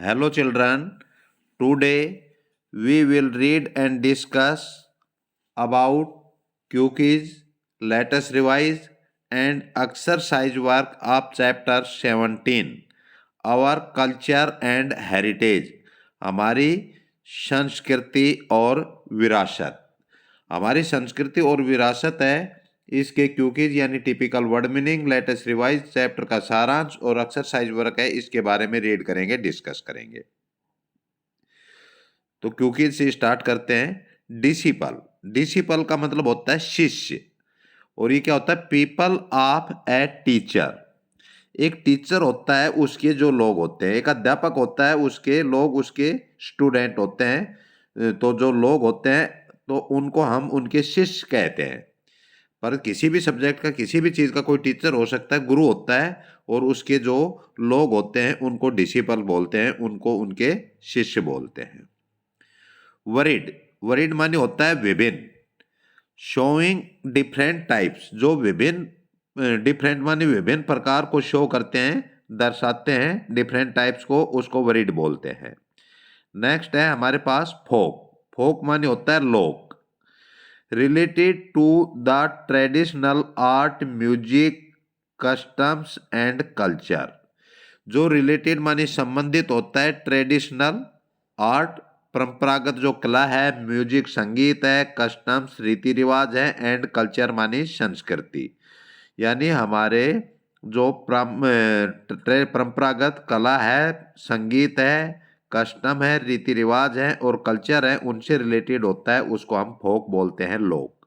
Hello, children. Today we will read and discuss about cookies, let us revise, and exercise work of chapter 17. Our culture and heritage. हमारी संस्कृति और विरासत। हमारी संस्कृति और विरासत है इसके क्यूकीज यानी typical word meaning, latest revise chapter का सारांश और एक्सरसाइज वर्क है, इसके बारे में रीड करेंगे, डिस्कस करेंगे। तो क्यूकीज से स्टार्ट करते हैं। डिसिपल, डिसिपल का मतलब होता है शिष्य, और ये क्या होता है? People of a teacher. एक टीचर होता है, उसके जो लोग होते हैं, एक अध्यापक होता है, उसके लोग उसके स्टूडेंट होते हैं। तो जो लोग होते हैं तो उनको हम उनके शिष्य कहते हैं। पर किसी भी सब्जेक्ट का, किसी भी चीज़ का कोई टीचर हो सकता है, गुरु होता है, और उसके जो लोग होते हैं उनको डिसिपल बोलते हैं, उनको उनके शिष्य बोलते हैं। वरीड, वरीड माने होता है विभिन्न। शोइंग डिफरेंट टाइप्स, जो विभिन्न, डिफरेंट माने विभिन्न प्रकार को शो करते हैं, दर्शाते हैं डिफरेंट टाइप्स को, उसको वरीड बोलते हैं। नेक्स्ट है हमारे पास फोक। फोक माने होता है लोक। Related to the traditional art, music, customs and culture. जो रिलेटेड माने संबंधित होता है ट्रेडिशनल आर्ट, परंपरागत जो कला है, म्यूजिक संगीत है, कस्टम्स रीति रिवाज है, एंड कल्चर मानी संस्कृति। यानी हमारे जो परंपरागत कला है, संगीत है, कस्टम है, रीति रिवाज है और कल्चर है, उनसे रिलेटेड होता है, उसको हम फोक बोलते हैं, लोक।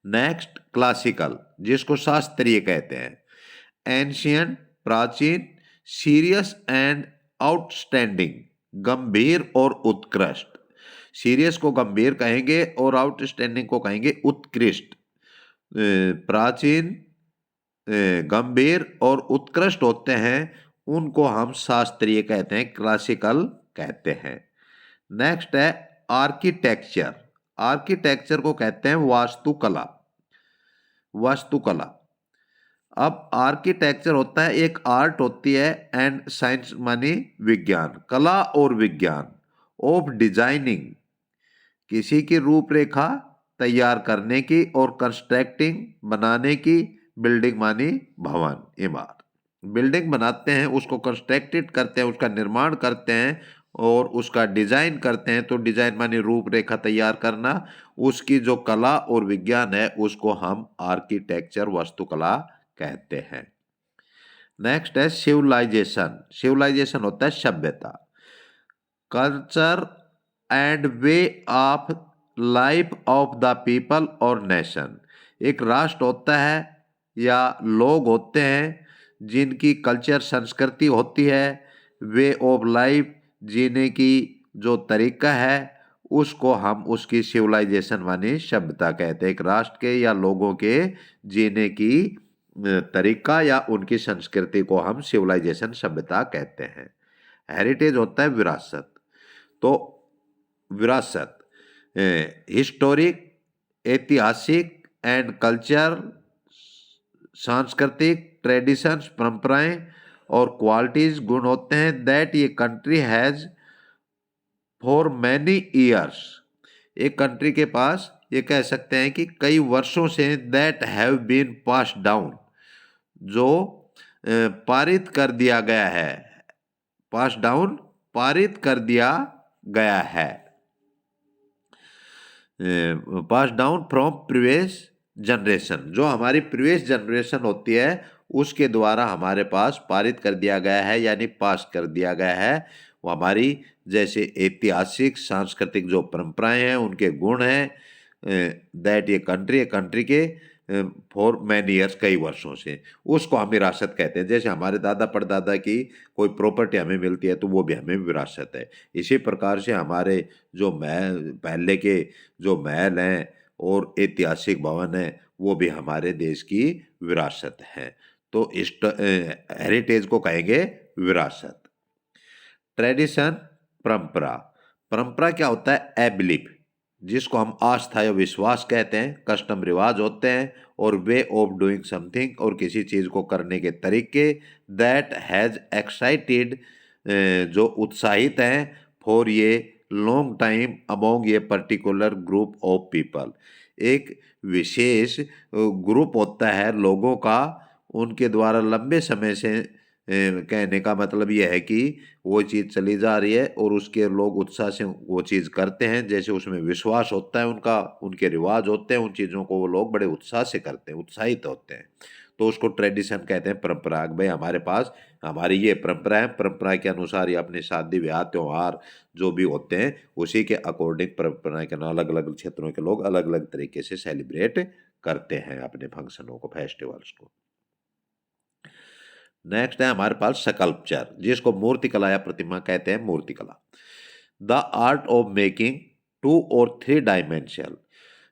नेक्स्ट क्लासिकल, जिसको शास्त्रीय कहते हैं। एंशियंट प्राचीन, सीरियस एंड आउटस्टैंडिंग गंभीर और उत्कृष्ट। सीरियस को गंभीर कहेंगे और आउटस्टैंडिंग को कहेंगे उत्कृष्ट। प्राचीन, गंभीर और उत्कृष्ट होते हैं, उनको हम शास्त्रीय कहते हैं, क्लासिकल कहते हैं। नेक्स्ट है आर्किटेक्चर। आर्किटेक्चर को कहते हैं वास्तुकला। वास्तुकला। अब आर्किटेक्चर होता है, एक आर्ट होती है, एंड साइंस मानी विज्ञान, कला और विज्ञान, ऑफ डिजाइनिंग किसी की रूपरेखा तैयार करने की, और कंस्ट्रक्टिंग बनाने की, बिल्डिंग मानी भवन, इमारत। बिल्डिंग बनाते हैं, उसको कंस्ट्रक्टेड करते हैं, उसका निर्माण करते हैं और उसका डिजाइन करते हैं। तो डिजाइन मानी रूपरेखा तैयार करना। उसकी जो कला और विज्ञान है उसको हम आर्किटेक्चर, वास्तुकला कहते हैं। नेक्स्ट है सिविलाइजेशन। सिविलाइजेशन होता है सभ्यता, culture and way of life of the people और नेशन। एक राष्ट्र होता है या लोग होते हैं जिनकी कल्चर, संस्कृति होती है, वे ऑफ लाइफ जीने की जो तरीका है, उसको हम उसकी सिविलाइजेशन मानी सभ्यता कहते हैं। एक राष्ट्र के या लोगों के जीने की तरीका या उनकी संस्कृति को हम सिविलाइजेशन, सभ्यता कहते हैं। हेरिटेज होता है विरासत। तो विरासत हिस्टोरिक, ऐतिहासिक एंड कल्चर, सांस्कृतिक, ट्रेडिशंस परंपराएं और क्वालिटीज गुण होते हैं, दैट ये country has for many years. एक कंट्री के पास ये कह सकते हैं कि कई वर्षों से, that have been pass down, जो पारित कर दिया गया है, पास डाउन पारित कर दिया गया है, पास डाउन फ्रॉम प्रीवियस जनरेशन, जो हमारी प्रीवियस जनरेशन होती है उसके द्वारा हमारे पास पारित कर दिया गया है, यानी पास कर दिया गया है। वो हमारी जैसे ऐतिहासिक, सांस्कृतिक जो परंपराएं हैं, उनके गुण हैं, दैट ये कंट्री के फॉर मैनी ईयर्स, कई वर्षों से, उसको हम विरासत कहते हैं। जैसे हमारे दादा परदादा की कोई प्रॉपर्टी हमें मिलती है तो वो भी हमें विरासत है। इसी प्रकार से हमारे जो महल, पहले के जो महल हैं और ऐतिहासिक भवन हैं, वो भी हमारे देश की विरासत है। तो इस हेरिटेज को कहेंगे विरासत। ट्रेडिशन, परंपरा। परंपरा क्या होता है? ए बिलीफ, जिसको हम आस्था या विश्वास कहते हैं। कस्टम, रिवाज होते हैं, और वे ऑफ डूइंग समथिंग, और किसी चीज़ को करने के तरीके, दैट हैज़ एक्साइटेड जो उत्साहित हैं फॉर ये लॉन्ग टाइम अमोंग ये पर्टिकुलर ग्रुप ऑफ पीपल। एक विशेष ग्रुप होता है लोगों का, उनके द्वारा लंबे समय से कहने का मतलब यह है कि वो चीज़ चली जा रही है और उसके लोग उत्साह से वो चीज़ करते हैं, जैसे उसमें विश्वास होता है उनका, उनके रिवाज होते हैं, उन चीज़ों को वो लोग बड़े उत्साह से करते हैं, उत्साहित होते हैं। तो उसको ट्रेडिशन कहते हैं, परंपरा। भाई हमारे पास हमारी ये परंपरा है, परंपरा के अनुसार ये अपने शादी ब्याह त्योहार जो भी होते हैं उसी के अकॉर्डिंग परंपरा के अलग अलग क्षेत्रों के लोग अलग अलग तरीके से सेलिब्रेट करते हैं अपने फंक्शनों को, फेस्टिवल्स को। नेक्स्ट है हमारे पास स्कल्पचर, जिसको मूर्तिकला या प्रतिमा कहते हैं, मूर्तिकला। The art of making two और थ्री डायमेंशनल,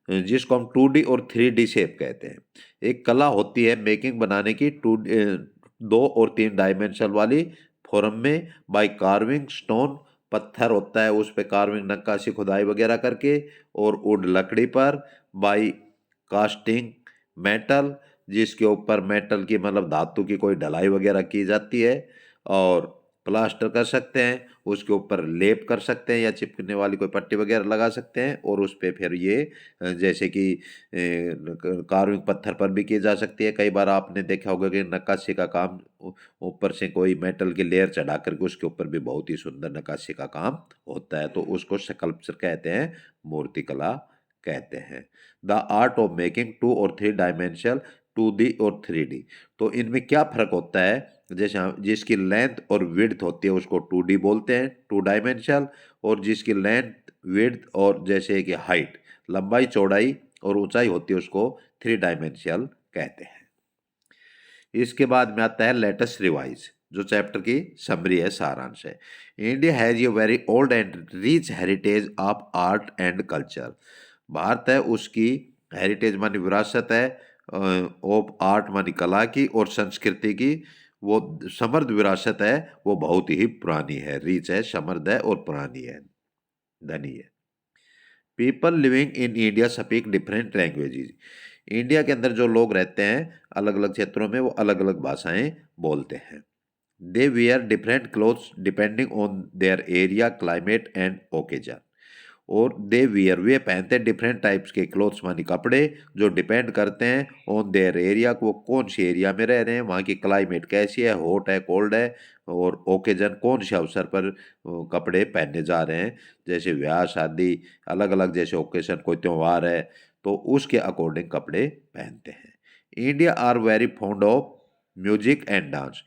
जिसको हम 2D और 3D शेप कहते हैं। एक कला होती है मेकिंग बनाने की, 2 और 3 डायमेंशनल वाली फॉर्म में, बाय कार्विंग स्टोन, पत्थर होता है उस पे कार्विंग नक्काशी खुदाई वगैरह करके, और वुड लकड़ी पर, बाय कास्टिंग मेटल, जिसके ऊपर मेटल की मतलब धातु की कोई ढलाई वगैरह की जाती है, और प्लास्टर कर सकते हैं, उसके ऊपर लेप कर सकते हैं या चिपकने वाली कोई पट्टी वगैरह लगा सकते हैं, और उस पे फिर ये जैसे कि कार्विंग पत्थर पर भी की जा सकती है। कई बार आपने देखा होगा कि नक्काशी का काम ऊपर से कोई मेटल की लेयर चढ़ा करके उसके ऊपर भी बहुत ही सुंदर नक्काशी का काम होता है, तो उसको स्कल्पचर कहते हैं, मूर्तिकला कहते हैं। द आर्ट ऑफ मेकिंग 2 और 3 डायमेंशनल, 2D और 3D। तो इनमें क्या फर्क होता है, जैसे जिसकी लेंथ और विड्थ होती है उसको 2D बोलते हैं, 2 डायमेंशनल, और जिसकी लेंथ विड्थ और जैसे कि हाइट, लंबाई चौड़ाई और ऊंचाई होती है उसको 3 डायमेंशनल कहते हैं। इसके बाद में आता है लेटेस्ट रिवाइज, जो चैप्टर की समरी है, सारांश है। India has a very old and rich heritage of art and culture. Bharat है उसकी हेरिटेज मानी विरासत है, ऑफ आर्ट मानी कला की और संस्कृति की, वो समृद्ध विरासत है, वो बहुत ही पुरानी है, रिच है, समृद्ध है और पुरानी है, धनी है। People living in India speak different languages. India के अंदर जो लोग रहते हैं अलग अलग क्षेत्रों में वो अलग अलग भाषाएं बोलते हैं। दे wear different clothes depending on their area climate and occasion. और दे वियर वे पहनते हैं डिफरेंट टाइप्स के क्लोथ्स मानी कपड़े, जो डिपेंड करते हैं ऑन देयर एरिया, को वो कौन सी एरिया में रह रहे हैं, वहाँ की क्लाइमेट कैसी है, हॉट है कोल्ड है, और ओकेजन कौन से अवसर पर कपड़े पहनने जा रहे हैं, जैसे ब्याह शादी अलग अलग, जैसे ओकेजन कोई त्यौहार है तो उसके अकॉर्डिंग कपड़े पहनते हैं। India are very fond of music and dance.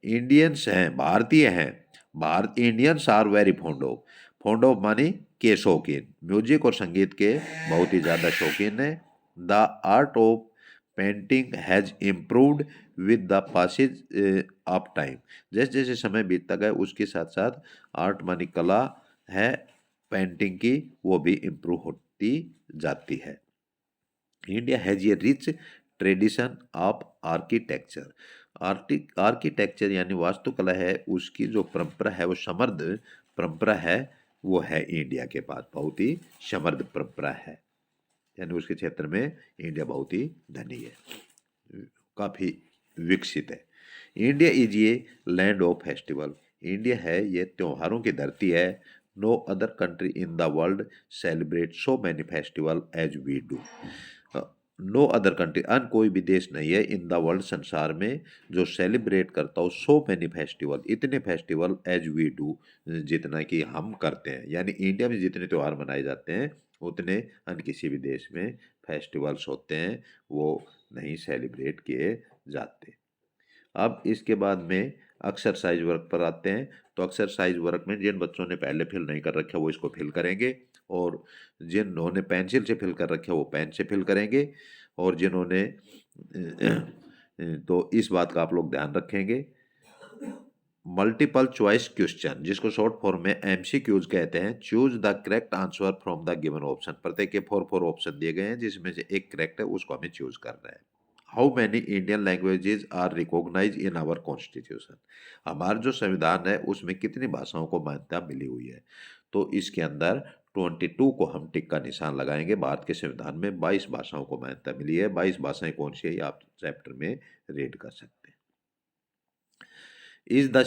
Indians हैं, भारतीय हैं, Bharat Indians are very fond of मानी के शौकीन, म्यूजिक और संगीत के बहुत ही ज़्यादा शौकीन है। The art of painting has improved with the passage of time. जैसे जैसे समय बीतता गया उसके साथ साथ आर्ट मानी कला है पेंटिंग की, वो भी इम्प्रूव होती जाती है। India has a rich tradition of architecture. Architecture यानी वास्तुकला है, उसकी जो परंपरा है वो समृद्ध परंपरा है, वो है इंडिया के पास, बहुत ही समृद्ध परंपरा है, यानी उसके क्षेत्र में इंडिया बहुत ही धनी है, काफ़ी विकसित है। इंडिया इज ये लैंड ऑफ फेस्टिवल। इंडिया है ये त्योहारों की धरती है। No other country in the world celebrate so many festival as we do. No other country, अन्य कोई भी देश नहीं है इन द वर्ल्ड, संसार में, जो सेलिब्रेट करता हो सो मैनी फेस्टिवल, इतने फेस्टिवल एज वी डू, जितना कि हम करते हैं। यानी इंडिया में जितने त्यौहार मनाए जाते हैं उतने अन्य किसी भी देश में फेस्टिवल्स होते हैं वो नहीं सेलिब्रेट किए जाते। अब इसके बाद में एक्सरसाइज वर्क पर आते हैं। तो एक्सरसाइज वर्क में जिन बच्चों ने पहले फिल नहीं कर रखा वो इसको फिल करेंगे, और जिन्होंने पेंसिल से फिल कर रखे वो पेन से फिल करेंगे, और जिन्होंने तो इस बात का आप लोग ध्यान रखेंगे। मल्टीपल चॉइस क्वेश्चन, जिसको शॉर्ट फॉर्म में एमसीक्यूज कहते हैं, choose the correct answer from the given option. प्रत्येक के 4 ऑप्शन दिए गए हैं जिसमें से एक करेक्ट है, उसको हमें चूज करना है। How many Indian languages are recognise in our constitution. हमारा जो संविधान है उसमें कितनी भाषाओं को मान्यता मिली हुई है, तो इसके अंदर 22 को हम टिक का निशान लगाएंगे। भारत के संविधान में 22 भाषाओं को मान्यता मिली है। 22 भाषाएं कौन सी है ये आप चैप्टर में रीड कर सकते हैं। Is the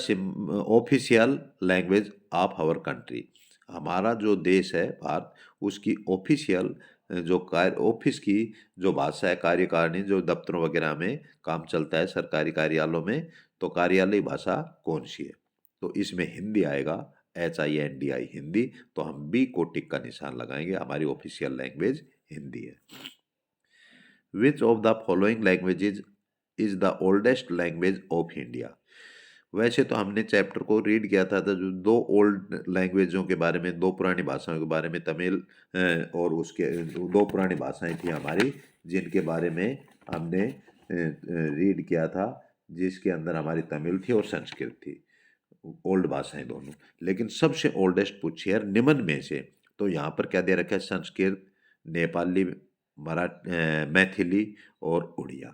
official language of our country. हमारा जो देश है भारत, उसकी ऑफिशियल जो कार्य ऑफिस की जो भाषा है, कार्यकारिणी जो दफ्तरों वगैरह में काम चलता है, सरकारी कार्यालयों में, तो कार्यालय भाषा कौन सी है? तो इसमें हिंदी आएगा, HINDI हिंदी। तो हम बी को टिक का निशान लगाएंगे, हमारी ऑफिशियल लैंग्वेज हिंदी है। Which of the following languages is the oldest language of India? वैसे तो हमने चैप्टर को रीड किया था, जो दो ओल्ड लैंग्वेजों के बारे में, दो पुरानी भाषाओं के बारे में, तमिल और उसके दो पुरानी भाषाएं थी हमारी, जिनके बारे में हमने रीड किया था, जिसके अंदर हमारी तमिल थी और संस्कृत थी, ओल्ड भाषाएं दोनों। लेकिन सबसे ओल्डेस्ट पूछी है निम्न में से, तो यहाँ पर क्या दे रखा है? संस्कृत, नेपाली, मैथिली और उड़िया।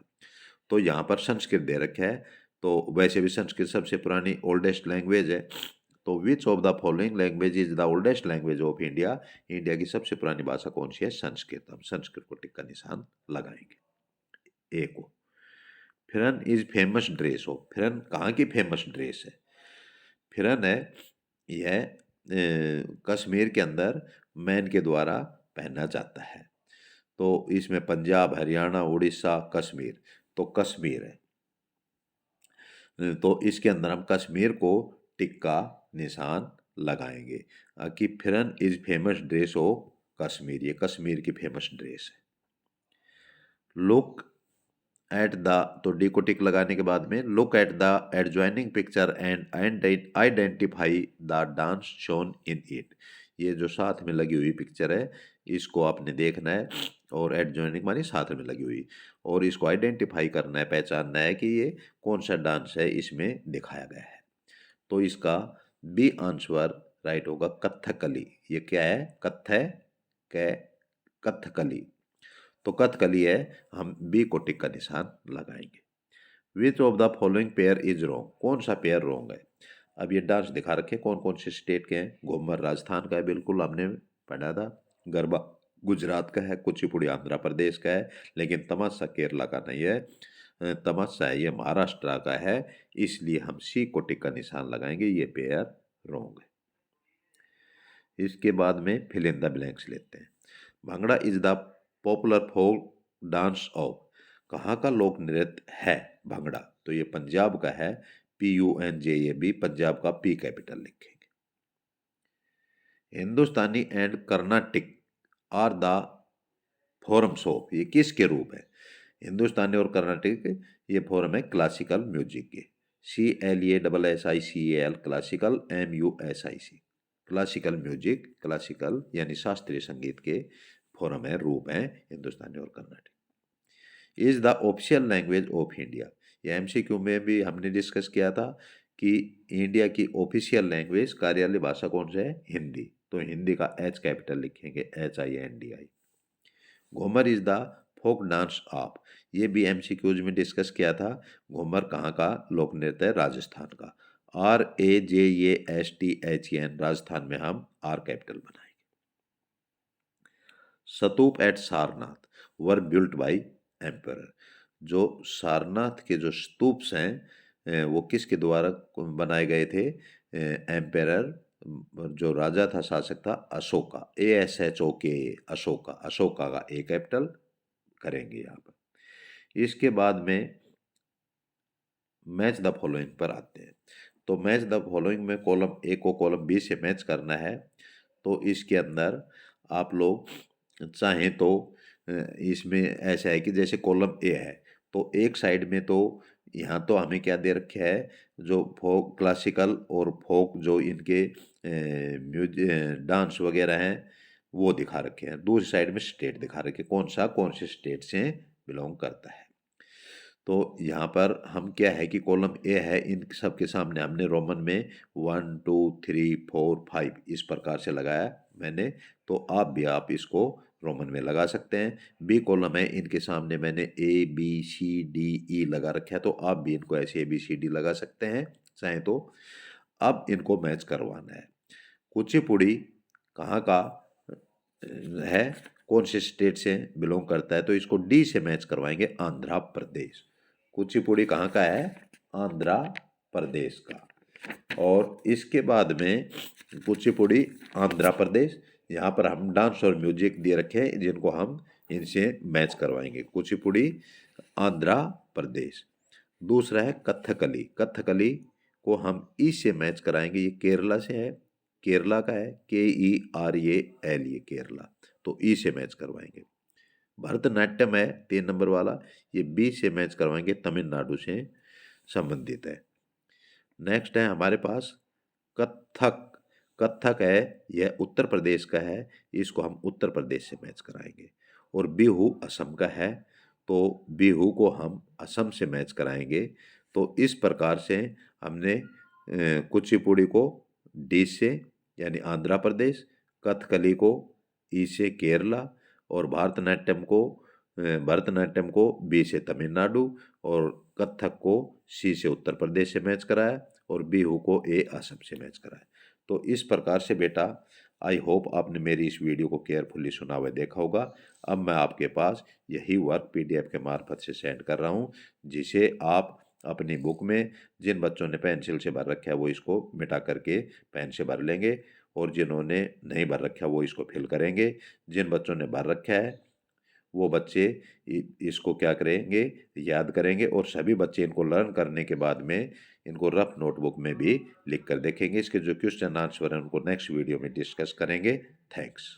तो यहाँ पर संस्कृत दे रखा है, तो वैसे भी संस्कृत सबसे पुरानी ओल्डेस्ट लैंग्वेज है। तो which of the following language is the oldest language of India? India की सबसे पुरानी भाषा कौन सी है? संस्कृत। हम संस्कृत को टिक का निशान लगाएंगे, ए को। फिरन इज फेमस ड्रेस ऑफ, फिरन कहाँ की फेमस ड्रेस है? फिरन है यह कश्मीर के अंदर मैन के द्वारा पहना जाता है। तो इसमें पंजाब, हरियाणा, उड़ीसा, कश्मीर, तो कश्मीर है। तो इसके अंदर हम कश्मीर को टिक का निशान लगाएंगे कि फिरन is famous dress of Kashmir, ये कश्मीर की फेमस ड्रेस है। लुक एट द, तो डी को टिक लगाने के बाद में look at the adjoining picture and identify the dance shown in it. ये जो साथ में लगी हुई पिक्चर है, इसको आपने देखना है, और एडजॉइनिंग मानी साथ में लगी हुई, और इसको आइडेंटिफाई करना है, पहचानना है कि ये कौन सा डांस है इसमें दिखाया गया है। तो इसका बी आंसर राइट होगा, कथकली। ये क्या है? कथकली। तो कथकली है, हम बी को टिक का निशान लगाएंगे। Which of the following pair is wrong? कौन सा पेयर रॉन्ग है? अब ये डांस दिखा रखे कौन कौन से स्टेट के हैं। घूमर राजस्थान का है, बिल्कुल हमने पढ़ा था। गरबा गुजरात का है, कुचिपुड़ी आंध्र प्रदेश का है, लेकिन तमाशा केरला का नहीं है, तमाशा है ये महाराष्ट्र का है, इसलिए हम सी को टिक का निशान लगाएंगे, ये पेयर रॉन्ग है। इसके बाद में फिल इन द ब्लैंक्स लेते हैं। Bhangra is the popular folk dance of, कहाँ का लोक नृत्य है भांगड़ा? तो ये पंजाब का है, PUNJAB, पंजाब का P कैपिटल लिखेंगे। Hindustani and Carnatic are the forms of, ये किसके रूप है? हिंदुस्तानी और कर्नाटिक ये फॉर्म है क्लासिकल म्यूजिक के। CLASSICAL, classical, MUSIC, classical music, classical यानी शास्त्रीय संगीत के फॉर्म है, रूप है हिंदुस्तानी और Carnatic. Is the official language of India, ये MCQ में भी हमने डिस्कस किया था कि इंडिया की ऑफिशियल लैंग्वेज, कार्यालय भाषा कौन सा है? हिंदी। तो हिंदी का H कैपिटल लिखेंगे, HINDI। Ghoomar is the folk dance of, ये भी MCQज में डिस्कस किया था। घूमर कहाँ का लोक नृत्य है? राजस्थान का। RAJASTHEN, राजस्थान में हम R कैपिटल बनाएंगे। Stupa at Sarnath were built by emperor, जो सारनाथ के जो स्तूप्स हैं वो किसके द्वारा बनाए गए थे? एम्पेरर, जो राजा था, शासक था, अशोका, ASHOKA, अशोका, अशोका का A कैपिटल करेंगे यहाँ पर। इसके बाद में मैच द फॉलोइंग पर आते हैं। तो मैच द फॉलोइंग में कॉलम ए को कॉलम बी से मैच करना है। तो इसके अंदर आप लोग चाहें तो इसमें ऐसा है कि जैसे कॉलम ए है, तो एक साइड में तो यहाँ तो हमें क्या दे रखा है? जो फोक क्लासिकल और फोक जो इनके म्यूजिक डांस वगैरह हैं वो दिखा रखे हैं। दूसरी साइड में स्टेट दिखा रखे, कौन से स्टेट से बिलोंग करता है। तो यहाँ पर हम क्या है कि कॉलम ए है, इन सब के सामने हमने रोमन में 1 2 3 4 5 इस प्रकार से लगाया मैंने। तो आप इसको रोमन में लगा सकते हैं। बी कॉलम है, इनके सामने मैंने ABCDE लगा रखा है, तो आप भी इनको ऐसे ABCD लगा सकते हैं चाहे तो। अब इनको मैच करवाना है। कुचिपुड़ी कहाँ का है, कौन से स्टेट से बिलोंग करता है? तो इसको डी से मैच करवाएंगे, आंध्र प्रदेश। कुचिपुड़ी कहाँ का है? आंध्र प्रदेश का। और इसके बाद में कुचिपुड़ी आंध्र प्रदेश, यहाँ पर हम डांस और म्यूजिक दिए रखे हैं जिनको हम इनसे मैच करवाएंगे। कुचिपुड़ी आंध्र प्रदेश। दूसरा है कथकली। कथकली को हम ई से मैच कराएंगे, ये केरला से है, केरला का है, KERAL, ये केरला, तो ई से मैच करवाएंगे। भरतनाट्यम है 3 नंबर वाला, ये बी से मैच करवाएंगे, तमिलनाडु से संबंधित है। नेक्स्ट है हमारे पास कथक। कथक है, यह उत्तर प्रदेश का है, इसको हम उत्तर प्रदेश से मैच कराएंगे। और बिहू असम का है, तो बिहू को हम असम से मैच कराएंगे। तो इस प्रकार से हमने कुचिपुड़ी को डी से यानी आंध्र प्रदेश, कथकली को ई से केरला, और भरतनाट्यम को बी से तमिलनाडु, और कथक को सी से उत्तर प्रदेश से मैच कराया, और बिहू को ए असम से मैच कराया। तो इस प्रकार से बेटा, आई होप आपने मेरी इस वीडियो को केयरफुली सुना हुआ देखा होगा। अब मैं आपके पास यही वर्क PDF के मार्फत से सेंड कर रहा हूँ, जिसे आप अपनी बुक में, जिन बच्चों ने पेंसिल से भर रखा है वो इसको मिटा करके पेन से भर लेंगे, और जिन्होंने नहीं भर रखा वो इसको फिल करेंगे। जिन बच्चों ने भर रखा है वो बच्चे इसको क्या करेंगे, याद करेंगे, और सभी बच्चे इनको लर्न करने के बाद में इनको रफ नोटबुक में भी लिख कर देखेंगे। इसके जो क्वेश्चन आंसर हैं उनको नेक्स्ट वीडियो में डिस्कस करेंगे। थैंक्स।